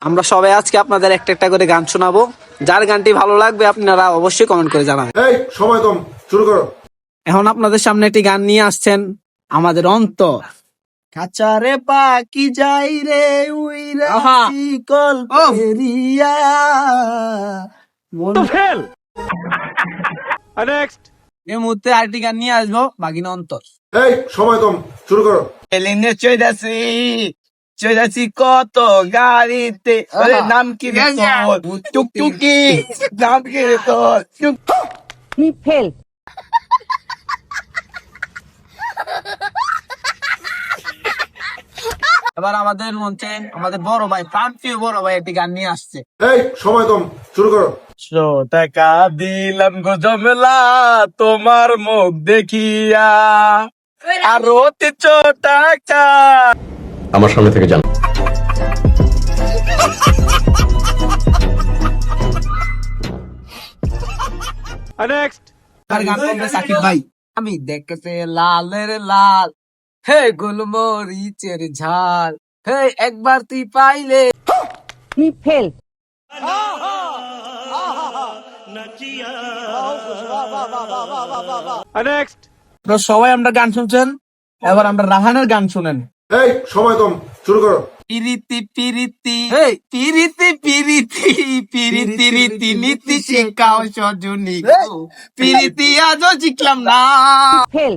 আমরা সবাই আজকে আপনাদের একটা একটা করে গান শোনাবো। যার গানটি ভালো লাগবে আপনারা অবশ্যই কমেন্ট করে জানাবেন। এই সময় কম, শুরু করো। এখন আপনাদের সামনে একটি গান নিয়ে আসছেন আমাদের অন্তর। কাচারে পাখি যাই রে উইরা শিকল পেরিয়া ফেল। নেক্সট এই মুহূর্তে আরেকটি গান নিয়ে আসবো বাগিনা অন্তর। এই সময় কম, শুরু করো। এলিনে চইদাছি কত গাড়িতে নাম কি রে তোর টুকটুকি নাম কি রে তোর তুমি ফেল। এবার আমাদের মঞ্চে আমাদের বড় ভাই প্রান্তীয় বড় ভাই একটি গান নিয়ে আসছে। এই সময় কম, শুরু করো। টাকা দিলাম গো জমেলা তোমার মুখ দেখিয়া আরো 300 টাকা আমার সামনে থেকে যান। আর গান করবে সাকিব ভাই। আমি দেখতে লালের লাল হে গোলমরিচের ঝাল হে একবার তুই পাইলে তুমি ফেল। সবাই আমরা গান শুনছেন, এবার আমরা রাহানের গান শুনেন। এই সময় কম, শুরু করো। পিরিতি পিরিতি পিরিতি পিরিতি পিরিতি রীতি নীতি শেখাও সজনী পিরিতি আজও শিখলাম না। ফেল।